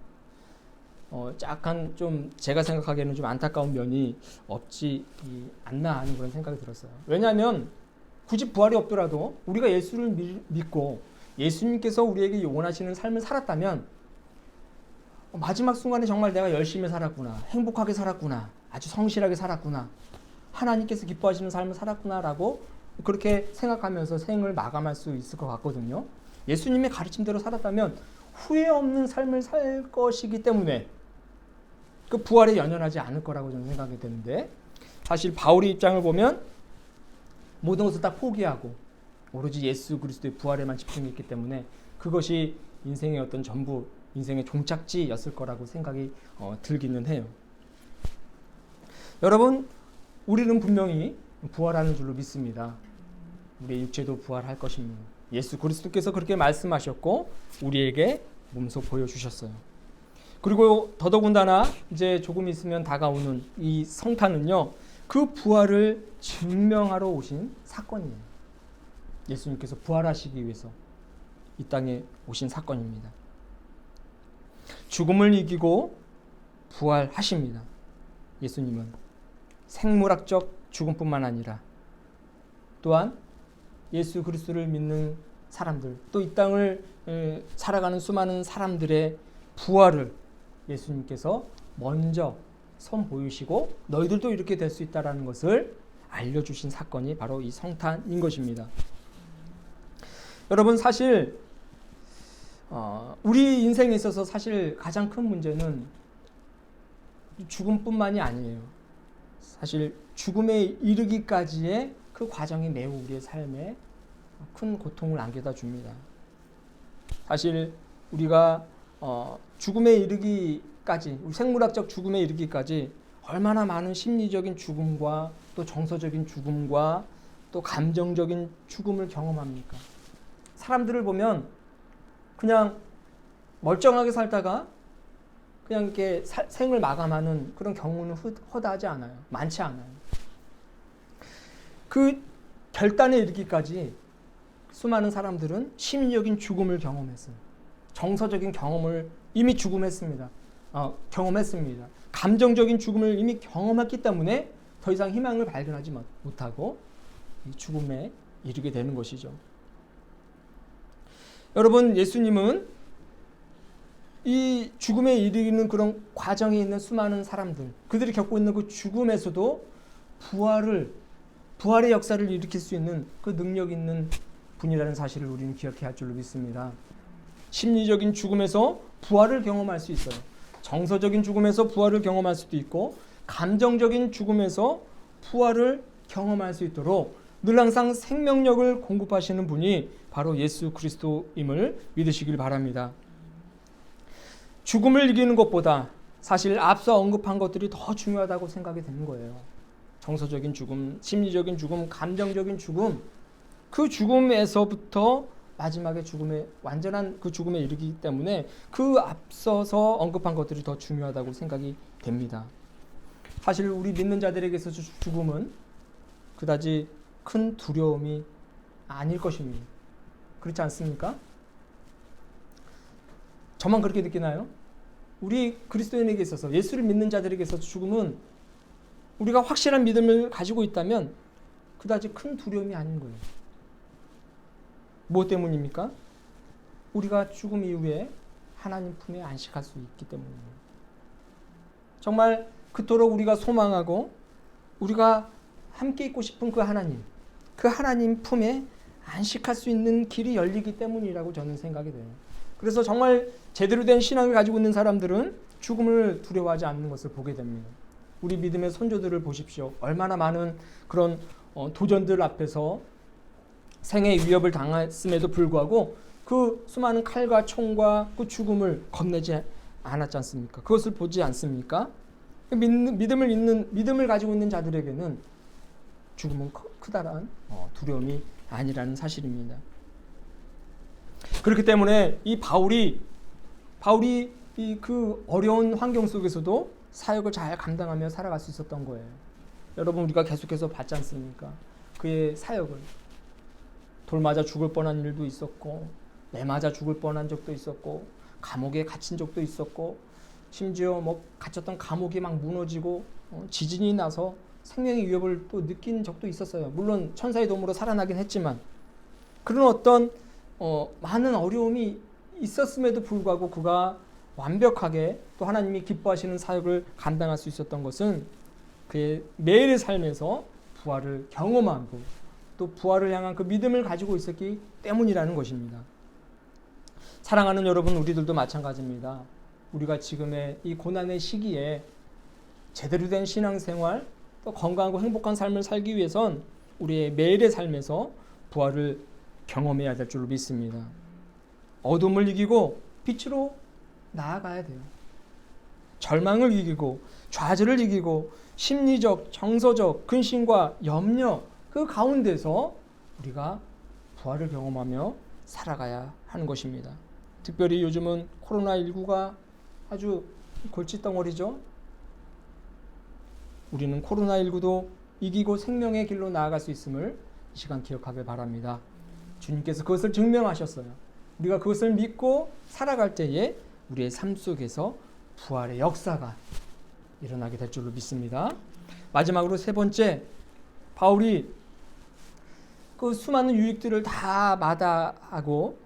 약간 좀 제가 생각하기에는 좀 안타까운 면이 없지 않나 하는 그런 생각이 들었어요. 왜냐하면 굳이 부활이 없더라도 우리가 예수를 믿고 예수님께서 우리에게 원하시는 삶을 살았다면 마지막 순간에 정말 내가 열심히 살았구나, 행복하게 살았구나, 아주 성실하게 살았구나, 하나님께서 기뻐하시는 삶을 살았구나라고 그렇게 생각하면서 생을 마감할 수 있을 것 같거든요. 예수님의 가르침대로 살았다면 후회 없는 삶을 살 것이기 때문에 그 부활에 연연하지 않을 거라고 저는 생각이 되는데, 사실 바울의 입장을 보면 모든 것을 다 포기하고 오로지 예수 그리스도의 부활에만 집중했기 때문에 그것이 인생의 어떤 전부, 인생의 종착지였을 거라고 생각이 들기는 해요. 여러분, 우리는 분명히 부활하는 줄로 믿습니다. 우리의 육체도 부활할 것입니다. 예수 그리스도께서 그렇게 말씀하셨고 우리에게 몸소 보여주셨어요. 그리고 더더군다나 이제 조금 있으면 다가오는 이 성탄은요, 그 부활을 증명하러 오신 사건이에요. 예수님께서 부활하시기 위해서 이 땅에 오신 사건입니다. 죽음을 이기고 부활하십니다. 예수님은 생물학적 죽음뿐만 아니라 또한 예수 그리스도를 믿는 사람들, 또 이 땅을 살아가는 수많은 사람들의 부활을 예수님께서 먼저 선보이시고 너희들도 이렇게 될 수 있다라는 것을 알려주신 사건이 바로 이 성탄인 것입니다. 여러분, 사실 우리 인생에 있어서 사실 가장 큰 문제는 죽음뿐만이 아니에요. 사실 죽음에 이르기까지의 그 과정이 매우 우리의 삶에 큰 고통을 안겨다 줍니다. 사실 우리가 죽음에 이르기까지, 우리 생물학적 죽음에 이르기까지 얼마나 많은 심리적인 죽음과 또 정서적인 죽음과 또 감정적인 죽음을 경험합니까? 사람들을 보면 그냥 멀쩡하게 살다가 그냥 이렇게 생을 마감하는 그런 경우는 허다하지 않아요. 많지 않아요. 그 결단에 이르기까지 수많은 사람들은 심리적인 죽음을 경험했어요. 정서적인 경험을 이미 경험했습니다. 감정적인 죽음을 이미 경험했기 때문에 더 이상 희망을 발견하지 못하고 이 죽음에 이르게 되는 것이죠. 여러분, 예수님은 이 죽음에 이르는 그런 과정에 있는 수많은 사람들, 그들이 겪고 있는 그 죽음에서도 부활의 역사를 일으킬 수 있는 그 능력 있는 분이라는 사실을 우리는 기억해야 할 줄로 믿습니다. 심리적인 죽음에서 부활을 경험할 수 있어요. 정서적인 죽음에서 부활을 경험할 수도 있고 감정적인 죽음에서 부활을 경험할 수 있도록 늘 항상 생명력을 공급하시는 분이 바로 예수 그리스도임을 믿으시길 바랍니다. 죽음을 이기는 것보다 사실 앞서 언급한 것들이 더 중요하다고 생각이 되는 거예요. 정서적인 죽음, 심리적인 죽음, 감정적인 죽음, 그 죽음에서부터 마지막에 완전한 그 죽음에 이르기 때문에 그 앞서서 언급한 것들이 더 중요하다고 생각이 됩니다. 사실 우리 믿는 자들에게 있어서 죽음은 그다지 큰 두려움이 아닐 것입니다. 그렇지 않습니까? 저만 그렇게 느끼나요? 우리 그리스도인에게 있어서, 예수를 믿는 자들에게 있어서 죽음은 우리가 확실한 믿음을 가지고 있다면 그다지 큰 두려움이 아닌 거예요. 무엇 때문입니까? 우리가 죽음 이후에 하나님 품에 안식할 수 있기 때문입니다. 정말 그토록 우리가 소망하고 우리가 함께 있고 싶은 그 하나님 품에 안식할 수 있는 길이 열리기 때문이라고 저는 생각이 돼요. 그래서 정말 제대로 된 신앙을 가지고 있는 사람들은 죽음을 두려워하지 않는 것을 보게 됩니다. 우리 믿음의 선조들을 보십시오. 얼마나 많은 그런 도전들 앞에서 생의 위협을 당했음에도 불구하고 그 수많은 칼과 총과 그 죽음을 겁내지 않았지 않습니까? 그것을 보지 않습니까? 믿음을 가지고 있는 자들에게는 죽음은 크다란 두려움이 아니라는 사실입니다. 그렇기 때문에 이 바울이 이 그 어려운 환경 속에서도 사역을 잘 감당하며 살아갈 수 있었던 거예요. 여러분, 우리가 계속해서 봤지 않습니까? 그의 사역을 돌 맞아 죽을 뻔한 일도 있었고, 매 맞아 죽을 뻔한 적도 있었고, 감옥에 갇힌 적도 있었고, 심지어 갇혔던 감옥이 막 무너지고 지진이 나서 생명의 위협을 또 느낀 적도 있었어요. 물론 천사의 도움으로 살아나긴 했지만, 그런 어떤 많은 어려움이 있었음에도 불구하고 그가 완벽하게 또 하나님이 기뻐하시는 사역을 감당할 수 있었던 것은 그의 매일의 삶에서 부활을 경험하고 또 부활을 향한 그 믿음을 가지고 있었기 때문이라는 것입니다. 사랑하는 여러분, 우리들도 마찬가지입니다. 우리가 지금의 이 고난의 시기에 제대로 된 신앙생활, 또 건강하고 행복한 삶을 살기 위해선 우리의 매일의 삶에서 부활을 경험해야 될 줄로 믿습니다. 어둠을 이기고 빛으로 나아가야 돼요. 절망을 이기고 좌절을 이기고 심리적, 정서적 근심과 염려 그 가운데서 우리가 부활을 경험하며 살아가야 하는 것입니다. 특별히 요즘은 코로나19가 아주 골칫덩어리죠. 우리는 코로나19도 이기고 생명의 길로 나아갈 수 있음을 이 시간 기억하길 바랍니다. 주님께서 그것을 증명하셨어요. 우리가 그것을 믿고 살아갈 때에 우리의 삶 속에서 부활의 역사가 일어나게 될 줄로 믿습니다. 마지막으로 세 번째, 바울이 그 수많은 유익들을 다 마다하고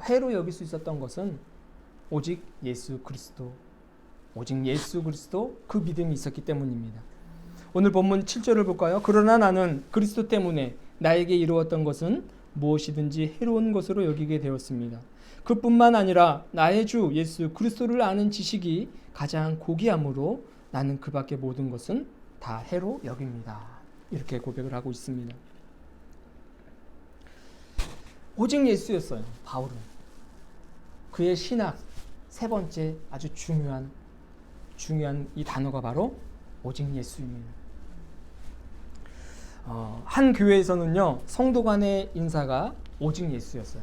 해로 여길 수 있었던 것은 오직 예수 그리스도 그 믿음이 있었기 때문입니다. 오늘 본문 7절을 볼까요? 그러나 나는 그리스도 때문에 나에게 이루었던 것은 무엇이든지 해로운 것으로 여기게 되었습니다. 그뿐만 아니라 나의 주 예수 그리스도를 아는 지식이 가장 고귀함으로 나는 그 밖의 모든 것은 다 해로 여깁니다. 이렇게 고백을 하고 있습니다. 오직 예수였어요. 바울은. 그의 신학 세 번째 아주 중요한 이 단어가 바로 오직 예수입니다. 한 교회에서는요, 성도 간의 인사가 오직 예수였어요.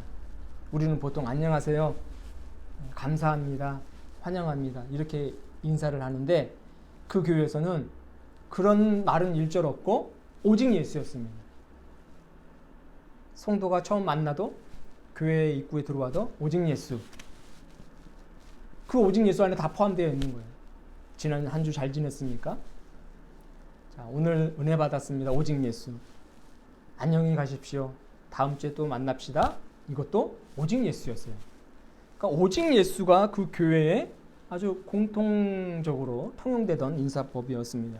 우리는 보통 안녕하세요, 감사합니다, 환영합니다 이렇게 인사를 하는데 그 교회에서는 그런 말은 일절 없고 오직 예수였습니다. 성도가 처음 만나도 교회 입구에 들어와도 오직 예수, 그 오직 예수 안에 다 포함되어 있는 거예요. 지난 한 주 잘 지냈습니까? 자, 오늘 은혜 받았습니다. 오직 예수. 안녕히 가십시오. 다음 주에 또 만납시다. 이것도 오직 예수였어요. 그러니까 오직 예수가 그 교회에 아주 공통적으로 통용되던 인사법이었습니다.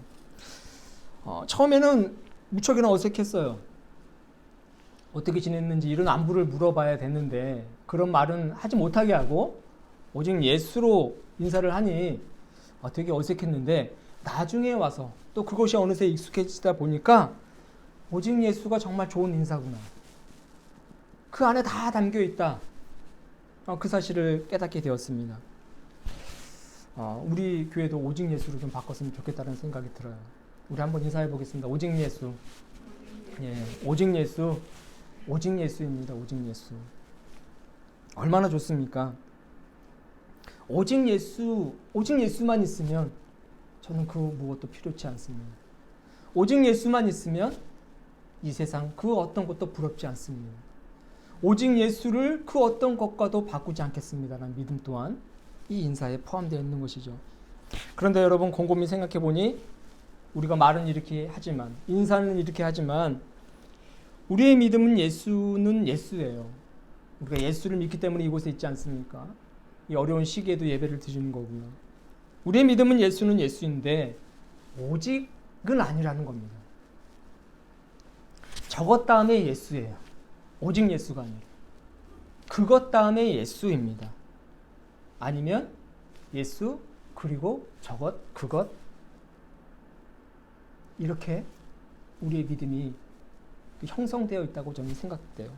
처음에는 무척이나 어색했어요. 어떻게 지냈는지 이런 안부를 물어봐야 되는데 그런 말은 하지 못하게 하고 오직 예수로 인사를 하니 되게 어색했는데 나중에 와서 또 그것이 어느새 익숙해지다 보니까 오직 예수가 정말 좋은 인사구나, 그 안에 다 담겨 있다, 그 사실을 깨닫게 되었습니다. 우리 교회도 오직 예수로 좀 바꿨으면 좋겠다는 생각이 들어요. 우리 한번 인사해 보겠습니다. 오직 예수. 예, 오직 예수. 오직 예수입니다. 오직 예수. 얼마나 좋습니까? 오직 예수만 있으면 저는 그 무엇도 필요치 않습니다. 오직 예수만 있으면 이 세상 그 어떤 것도 부럽지 않습니다. 오직 예수를 그 어떤 것과도 바꾸지 않겠습니다라는 믿음 또한 이 인사에 포함되어 있는 것이죠. 그런데 여러분, 곰곰이 생각해 보니 우리가 말은 이렇게 하지만, 인사는 이렇게 하지만 우리의 믿음은 예수는 예수예요. 우리가 예수를 믿기 때문에 이곳에 있지 않습니까? 이 어려운 시기에도 예배를 드리는 거고요. 우리의 믿음은 예수는 예수인데 오직은 아니라는 겁니다. 저것 다음에 예수예요. 오직 예수가 아니라 그것 다음에 예수입니다. 아니면 예수 그리고 저것 그것, 이렇게 우리의 믿음이 형성되어 있다고 저는 생각돼요.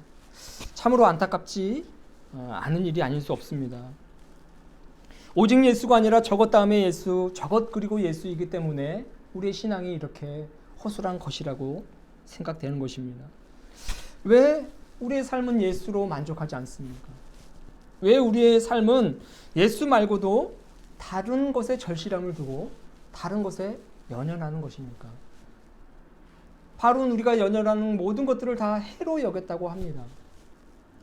참으로 안타깝지 않은 일이 아닐 수 없습니다. 오직 예수가 아니라 저것 다음에 예수, 저것 그리고 예수이기 때문에 우리의 신앙이 이렇게 허술한 것이라고 생각되는 것입니다. 왜 우리의 삶은 예수로 만족하지 않습니까? 왜 우리의 삶은 예수 말고도 다른 것에 절실함을 두고 다른 것에 연연하는 것입니까? 바울은 우리가 연연하는 모든 것들을 다 해로 여겼다고 합니다.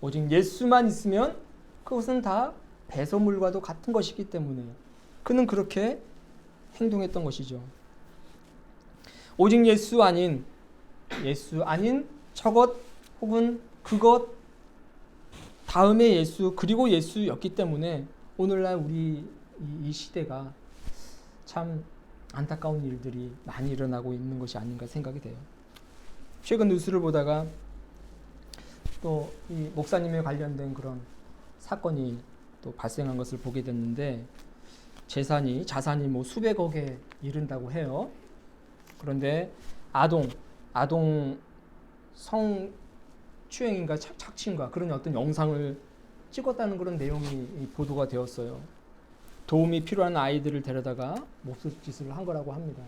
오직 예수만 있으면 그것은 다 배설물과도 같은 것이기 때문에 그는 그렇게 행동했던 것이죠. 오직 예수 아닌 저것 혹은 그것 다음에 예수 그리고 예수였기 때문에 오늘날 우리 이 시대가 참 안타까운 일들이 많이 일어나고 있는 것이 아닌가 생각이 돼요. 최근 뉴스를 보다가 또 이 목사님에 관련된 그런 사건이 또 발생한 것을 보게 됐는데 자산이 뭐 수백억에 이른다고 해요. 그런데 아동 성추행인가 착취인가 그런 어떤 영상을 찍었다는 그런 내용이 보도가 되었어요. 도움이 필요한 아이들을 데려다가 몹쓸짓을 한 거라고 합니다.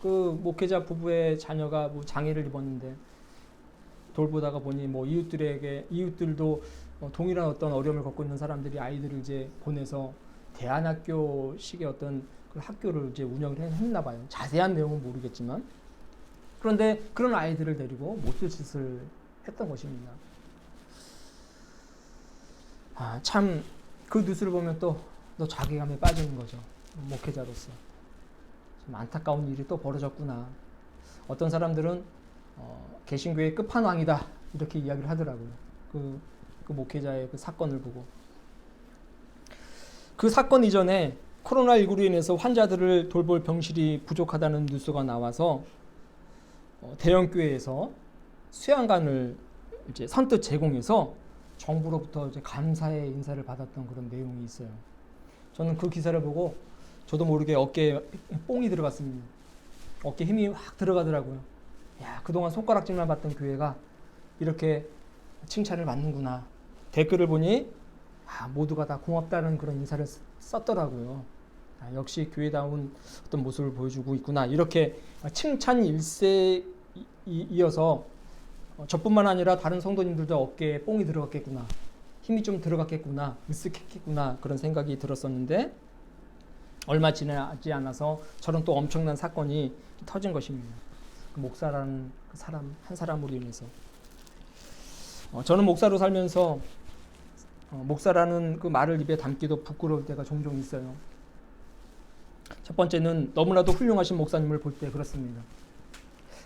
그 목회자 부부의 자녀가 뭐 장애를 입었는데 돌보다가 보니 뭐 이웃들도 동일한 어떤 어려움을 겪고 있는 사람들이 아이들을 이제 보내서 대안학교식의 어떤 그 학교를 이제 운영을 했나 봐요. 자세한 내용은 모르겠지만 그런데 그런 아이들을 데리고 못쓸 짓을 했던 것입니다. 참 그 뉴스를 보면 또 자괴감에 빠지는 거죠. 목회자로서 좀 안타까운 일이 또 벌어졌구나. 어떤 사람들은 개신교의 끝판왕이다 이렇게 이야기를 하더라고요. 그 목회자의 그 사건을 보고. 그 사건 이전에 코로나19로 인해서 환자들을 돌볼 병실이 부족하다는 뉴스가 나와서 대형 교회에서 수양관을 이제 선뜻 제공해서 정부로부터 이제 감사의 인사를 받았던 그런 내용이 있어요. 저는 그 기사를 보고 저도 모르게 어깨에 뽕이 들어갔습니다. 어깨에 힘이 확 들어가더라고요. 야, 그동안 손가락질만 받던 교회가 이렇게 칭찬을 받는구나. 댓글을 보니 모두가 다 고맙다는 그런 인사를 썼더라고요. 역시 교회다운 어떤 모습을 보여주고 있구나. 이렇게 칭찬 일세에 이어서 저뿐만 아니라 다른 성도님들도 어깨에 뽕이 들어갔겠구나. 힘이 좀 들어갔겠구나. 으쓱했겠구나. 그런 생각이 들었었는데 얼마 지나지 않아서 저런 또 엄청난 사건이 터진 것입니다. 그 목사라는 그 사람 한 사람으로 인해서 저는 목사로 살면서 목사라는 그 말을 입에 담기도 부끄러울 때가 종종 있어요. 첫 번째는 너무나도 훌륭하신 목사님을 볼 때 그렇습니다.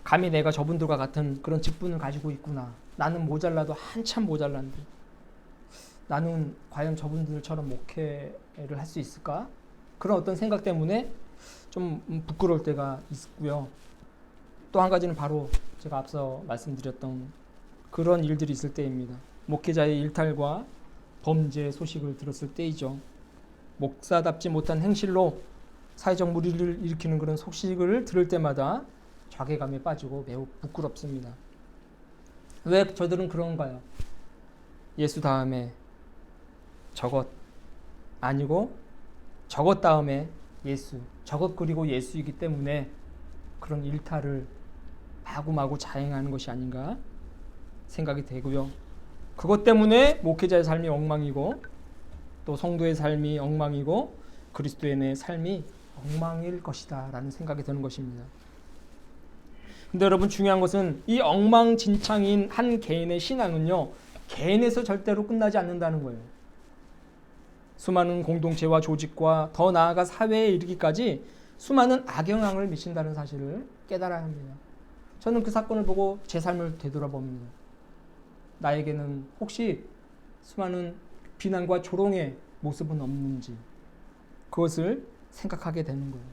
감히 내가 저분들과 같은 그런 직분을 가지고 있구나. 나는 모자라도 한참 모자란데 나는 과연 저분들처럼 목회를 할 수 있을까? 그런 어떤 생각 때문에 좀 부끄러울 때가 있고요. 또 한 가지는 바로 제가 앞서 말씀드렸던 그런 일들이 있을 때입니다. 목회자의 일탈과 범죄 소식을 들었을 때이죠. 목사답지 못한 행실로 사회적 물의를 일으키는 그런 소식을 들을 때마다 자괴감에 빠지고 매우 부끄럽습니다. 왜 저들은 그런가요? 예수 다음에 저것 아니고 저것 다음에 예수, 저것 그리고 예수이기 때문에 그런 일탈을 마구마구 자행하는 것이 아닌가 생각이 되고요. 그것 때문에 목회자의 삶이 엉망이고 또 성도의 삶이 엉망이고 그리스도인의 삶이 엉망일 것이다 라는 생각이 드는 것입니다. 근데 여러분 중요한 것은 이 엉망진창인 한 개인의 신앙은요, 개인에서 절대로 끝나지 않는다는 거예요. 수많은 공동체와 조직과 더 나아가 사회에 이르기까지 수많은 악영향을 미친다는 사실을 깨달아야 합니다. 저는 그 사건을 보고 제 삶을 되돌아봅니다. 나에게는 혹시 수많은 비난과 조롱의 모습은 없는지 그것을 생각하게 되는 거예요.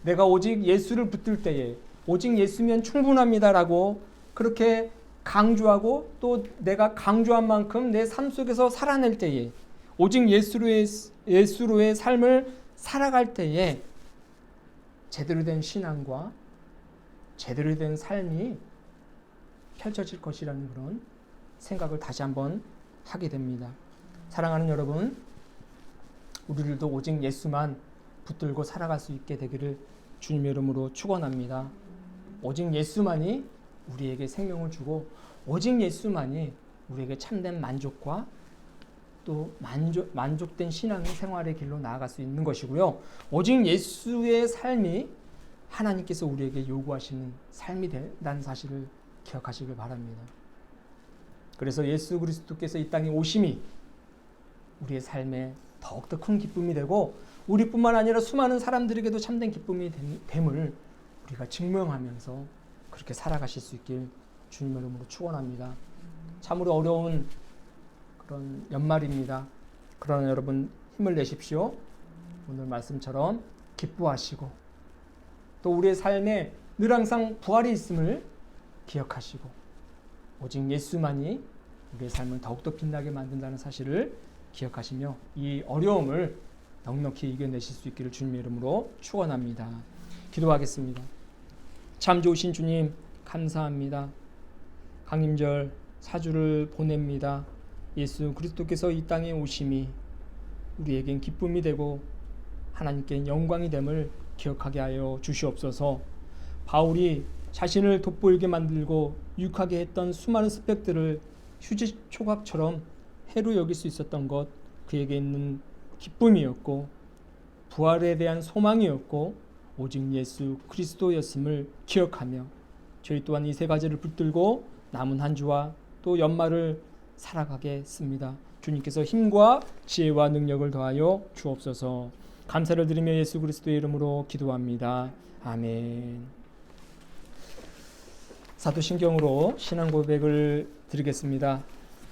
내가 오직 예수를 붙들 때에 오직 예수면 충분합니다라고 그렇게 강조하고 또 내가 강조한 만큼 내 삶 속에서 살아낼 때에 오직 예수로의 삶을 살아갈 때에 제대로 된 신앙과 제대로 된 삶이 펼쳐질 것이라는 그런 생각을 다시 한번 하게 됩니다. 사랑하는 여러분, 우리들도 오직 예수만 붙들고 살아갈 수 있게 되기를 주님의 이름으로 축원합니다. 오직 예수만이 우리에게 생명을 주고 오직 예수만이 우리에게 참된 만족과 또 만족된 신앙 생활의 길로 나아갈 수 있는 것이고요. 오직 예수의 삶이 하나님께서 우리에게 요구하시는 삶이 된다는 사실을 기억하시길 바랍니다. 그래서 예수 그리스도께서 이 땅에 오심이 우리의 삶에 더욱더 큰 기쁨이 되고 우리뿐만 아니라 수많은 사람들에게도 참된 기쁨이 됨을 우리가 증명하면서 그렇게 살아가실 수 있길 주님의 이름으로 축원합니다. 참으로 어려운 그런 연말입니다. 그러나 여러분 힘을 내십시오. 오늘 말씀처럼 기뻐하시고 또 우리의 삶에 늘 항상 부활이 있음을 기억하시고 오직 예수만이 우리의 삶을 더욱더 빛나게 만든다는 사실을 기억하시며 이 어려움을 넉넉히 이겨내실 수 있기를 주님의 이름으로 축원합니다. 기도하겠습니다. 참 좋으신 주님 감사합니다. 강림절 사주를 보냅니다. 예수 그리스도께서 이 땅에 오심이 우리에겐 기쁨이 되고 하나님께 영광이 됨을 기억하게 하여 주시옵소서. 바울이 자신을 돋보이게 만들고 유익하게 했던 수많은 스펙들을 휴지 조각처럼 해로 여길 수 있었던 것, 그에게 있는 기쁨이었고 부활에 대한 소망이었고 오직 예수 그리스도였음을 기억하며 저희 또한 이 세 가지를 붙들고 남은 한 주와 또 연말을 살아가겠습니다. 주님께서 힘과 지혜와 능력을 더하여 주옵소서. 감사를 드리며 예수 그리스도의 이름으로 기도합니다. 아멘. 사도신경으로 신앙 고백을 드리겠습니다.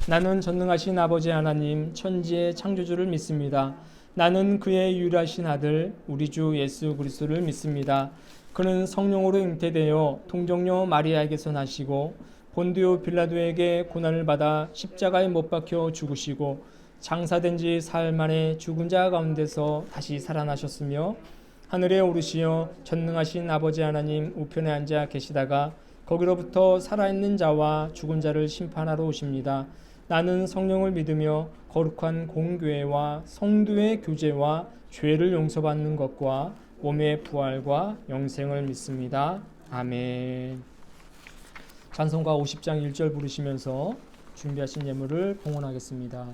나는 전능하신 아버지 하나님 천지의 창조주를 믿습니다. 나는 그의 유일하신 아들 우리 주 예수 그리스도를 믿습니다. 그는 성령으로 잉태되어 동정녀 마리아에게서 나시고 본디오 빌라도에게 고난을 받아 십자가에 못 박혀 죽으시고 장사된 지 사흘 만에 죽은 자 가운데서 다시 살아나셨으며 하늘에 오르시어 전능하신 아버지 하나님 우편에 앉아 계시다가 거기로부터 살아있는 자와 죽은 자를 심판하러 오십니다. 나는 성령을 믿으며 거룩한 공교회와 성도의 교제와 죄를 용서받는 것과 몸의 부활과 영생을 믿습니다. 아멘. 찬송가 50장 1절 부르시면서 준비하신 예물을 봉헌하겠습니다.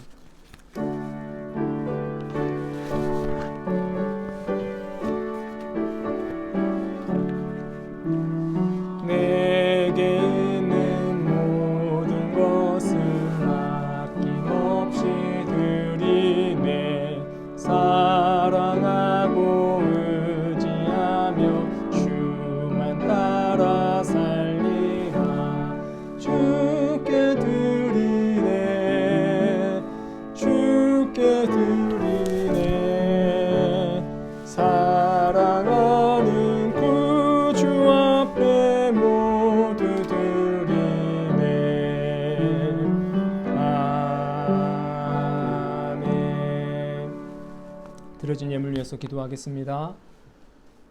내게 있는 모든 것을 아낌없이 드리네. 사랑하고 의지하며 주만 따라 살리라. 주께 드리네. 주께 드리네. 사랑하는 구주 앞에 모두 드리네. 아멘. 드려진 예물 위해서 기도하겠습니다.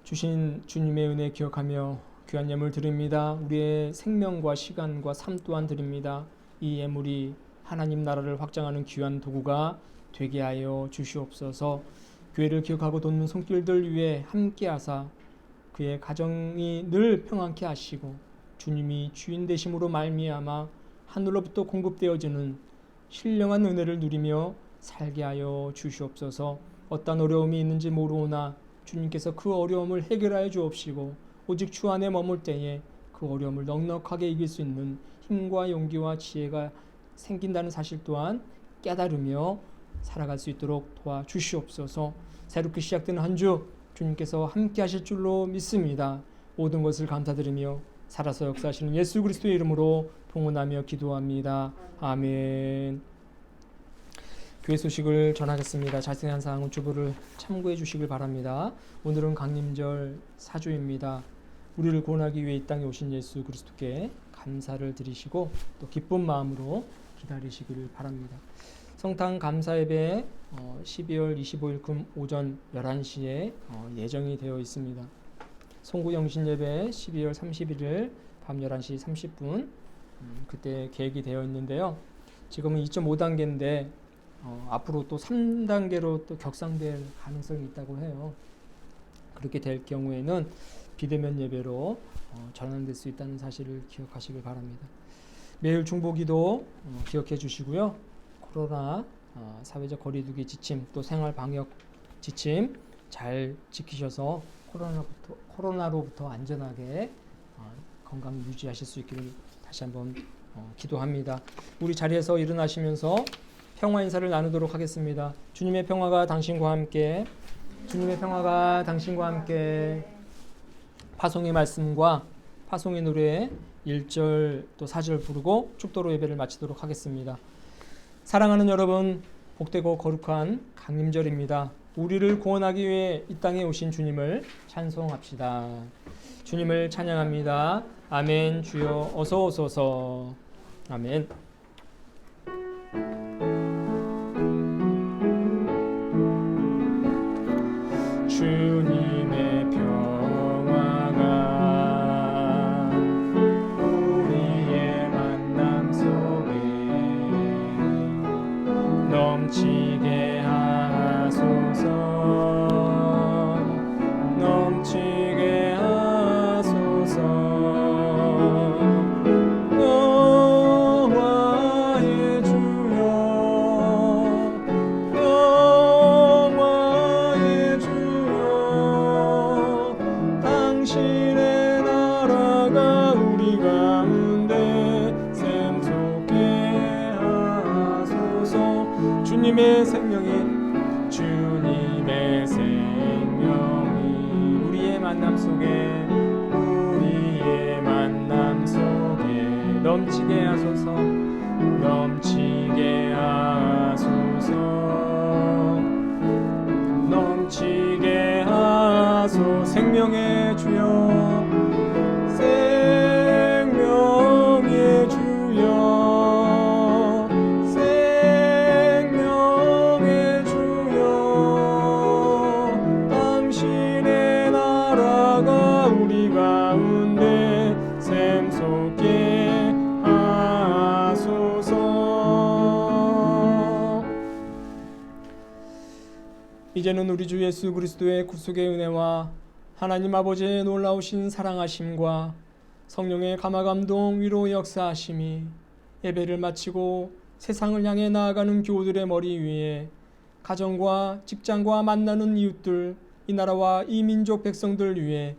주신 주님의 은혜 기억하며 귀한 예물 드립니다. 우리의 생명과 시간과 삶 또한 드립니다. 이 예물이 하나님 나라를 확장하는 귀한 도구가 되게 하여 주시옵소서. 교회를 기억하고 돕는 손길들 위해 함께하사 그의 가정이 늘 평안케 하시고 주님이 주인 되심으로 말미암아 하늘로부터 공급되어지는 신령한 은혜를 누리며 살게 하여 주시옵소서. 어떤 어려움이 있는지 모르오나 주님께서 그 어려움을 해결하여 주옵시고 오직 주 안에 머물 때에 그 어려움을 넉넉하게 이길 수 있는 힘과 용기와 지혜가 생긴다는 사실 또한 깨달으며 살아갈 수 있도록 도와주시옵소서. 새롭게 시작되는 한 주 주님께서 함께 하실 줄로 믿습니다. 모든 것을 감사드리며 살아서 역사하시는 예수 그리스도의 이름으로 봉헌하며 기도합니다. 아멘. 교회 소식을 전하겠습니다. 자세한 사항은 주보를 참고해 주시길 바랍니다. 오늘은 강림절 4주입니다. 우리를 구원하기 위해 이 땅에 오신 예수 그리스도께 감사를 드리시고 또 기쁜 마음으로 기다리시기를 바랍니다. 성탄 감사 예배 12월 25일 금 오전 11시에 예정이 되어 있습니다. 송구 영신 예배 12월 31일 밤 11시 30분 그때 계획이 되어 있는데요. 지금은 2.5단계인데 앞으로 또 3단계로 또 격상될 가능성이 있다고 해요. 그렇게 될 경우에는 비대면 예배로 전환될 수 있다는 사실을 기억하시길 바랍니다. 매일 중보기도 기억해 주시고요. 코로나 사회적 거리두기 지침 또 생활 방역 지침 잘 지키셔서 코로나로부터 안전하게 건강 유지하실 수 있기를 다시 한번 기도합니다. 우리 자리에서 일어나시면서 평화 인사를 나누도록 하겠습니다. 주님의 평화가 당신과 함께, 주님의 평화가 당신과 함께. 파송의 말씀과 파송의 노래 1절 또 4절 부르고 축도로 예배를 마치도록 하겠습니다. 사랑하는 여러분, 복되고 거룩한 강림절입니다. 우리를 구원하기 위해 이 땅에 오신 주님을 찬송합시다. 주님을 찬양합니다. 아멘. 주여 어서 오소서. 아멘. 주님의 평화가 우리의 만남 속에 넘치게 하소서. 넘치게 하소서. 영화의 주여, 영화의 주여, 당신의 나라가 우리 가운데 샘솟게 하소서. 주님의 생명이 우리의 만남 속에 넘치게 하소서. 넘치게 하소서. 넘치게 하소서. 생명의 주여, 생명의 주여, 생명의 주여, 당신의 나라가 우리 가운데 샘솟게 하소서. 이제는 우리 주 예수 그리스도의 구속의 은혜와 하나님 아버지의 놀라우신 사랑하심과 성령의 감화감동 위로 역사하심이 예배를 마치고 세상을 향해 나아가는 교우들의 머리 위에 가정과 직장과 만나는 이웃들, 이 나라와 이 민족 백성들 위해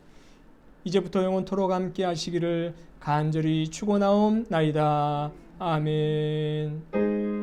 이제부터 영원토록 함께 하시기를 간절히 축원하옵나이다. 아멘.